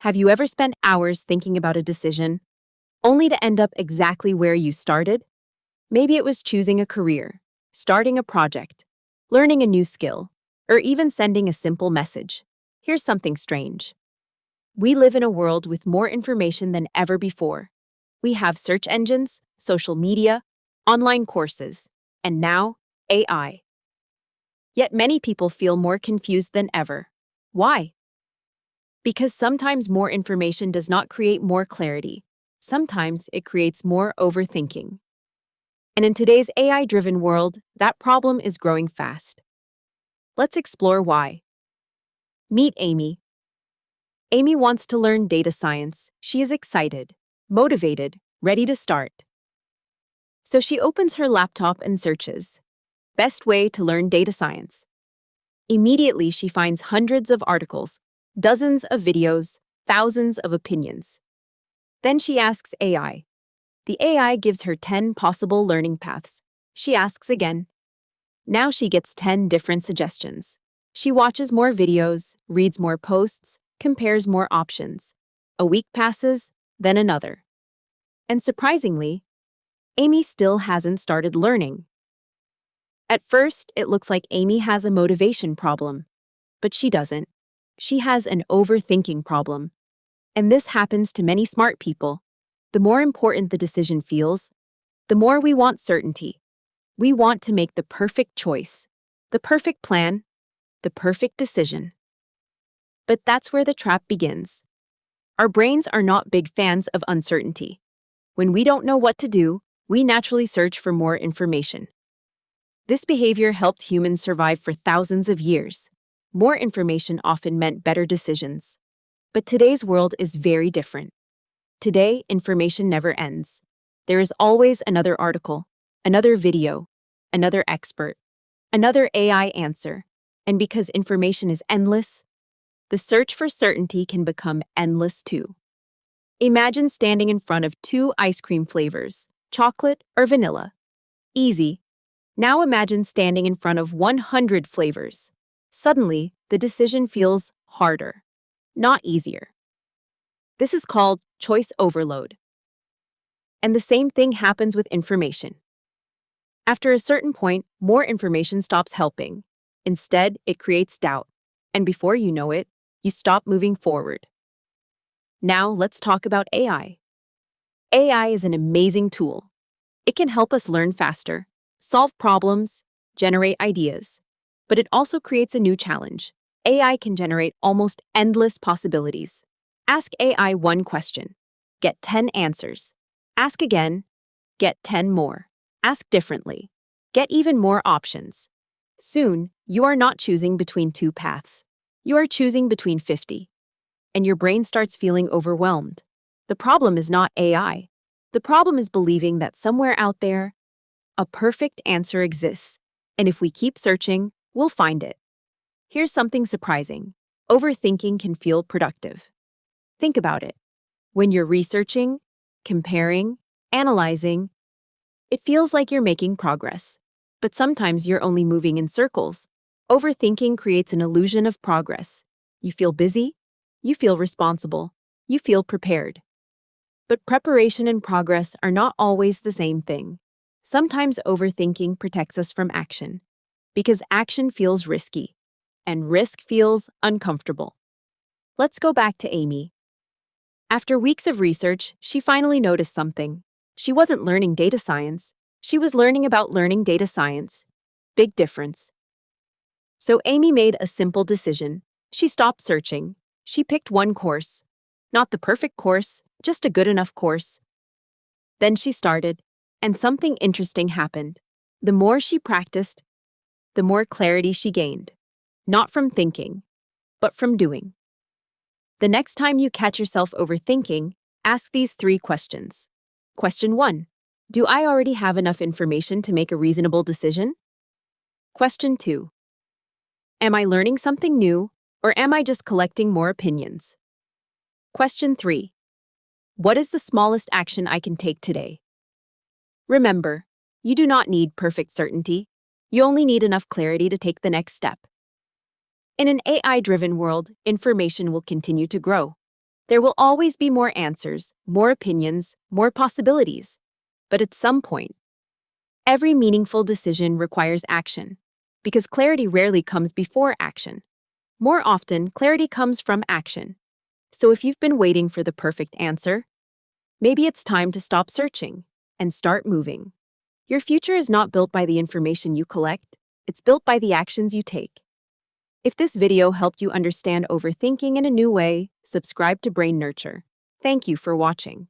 Have you ever spent hours thinking about a decision, only to end up exactly where you started? Maybe it was choosing a career, starting a project, learning a new skill, or even sending a simple message. Here's something strange. We live in a world with more information than ever before. We have search engines, social media, online courses, and now, AI. Yet many people feel more confused than ever. Why? Because sometimes more information does not create more clarity. Sometimes it creates more overthinking. And in today's AI-driven world, that problem is growing fast. Let's explore why. Meet Amy. Amy wants to learn data science. She is excited, motivated, ready to start. So she opens her laptop and searches, best way to learn data science. Immediately, she finds hundreds of articles, dozens of videos, thousands of opinions. Then she asks AI. The AI gives her 10 possible learning paths. She asks again. Now she gets 10 different suggestions. She watches more videos, reads more posts, compares more options. A week passes, then another. And surprisingly, Amy still hasn't started learning. At first, it looks like Amy has a motivation problem, but she doesn't. She has an overthinking problem. And this happens to many smart people. The more important the decision feels, the more we want certainty. We want to make the perfect choice, the perfect plan, the perfect decision. But that's where the trap begins. Our brains are not big fans of uncertainty. When we don't know what to do, we naturally search for more information. This behavior helped humans survive for thousands of years. More information often meant better decisions. But today's world is very different. Today, information never ends. There is always another article, another video, another expert, another AI answer. And because information is endless, the search for certainty can become endless too. Imagine standing in front of 2 ice cream flavors, chocolate or vanilla. Easy. Now imagine standing in front of 100 flavors. Suddenly, the decision feels harder, not easier. This is called choice overload. And the same thing happens with information. After a certain point, more information stops helping. Instead, it creates doubt. And before you know it, you stop moving forward. Now, let's talk about AI. AI is an amazing tool. It can help us learn faster, solve problems, generate ideas. But it also creates a new challenge. AI can generate almost endless possibilities. Ask AI one question, get 10 answers. Ask again, get 10 more. Ask differently, get even more options. Soon, you are not choosing between 2 paths. You are choosing between 50. And your brain starts feeling overwhelmed. The problem is not AI. The problem is believing that somewhere out there, a perfect answer exists. And if we keep searching, we'll find it. Here's something surprising. Overthinking can feel productive. Think about it. When you're researching, comparing, analyzing, it feels like you're making progress. But sometimes you're only moving in circles. Overthinking creates an illusion of progress. You feel busy, you feel responsible, you feel prepared. But preparation and progress are not always the same thing. Sometimes overthinking protects us from action, because action feels risky, and risk feels uncomfortable. Let's go back to Amy. After weeks of research, she finally noticed something. She wasn't learning data science. She was learning about learning data science. Big difference. So Amy made a simple decision. She stopped searching. She picked one course. Not the perfect course, just a good enough course. Then she started, and something interesting happened. The more she practiced, the more clarity she gained. Not from thinking, but from doing. The next time you catch yourself overthinking, ask these 3 questions. Question 1. Do I already have enough information to make a reasonable decision? Question 2. Am I learning something new, or am I just collecting more opinions? Question 3. What is the smallest action I can take today? Remember, you do not need perfect certainty. You only need enough clarity to take the next step. In an AI-driven world, information will continue to grow. There will always be more answers, more opinions, more possibilities. But at some point, every meaningful decision requires action, because clarity rarely comes before action. More often, clarity comes from action. So if you've been waiting for the perfect answer, maybe it's time to stop searching and start moving. Your future is not built by the information you collect, it's built by the actions you take. If this video helped you understand overthinking in a new way, subscribe to Brain Nurture. Thank you for watching.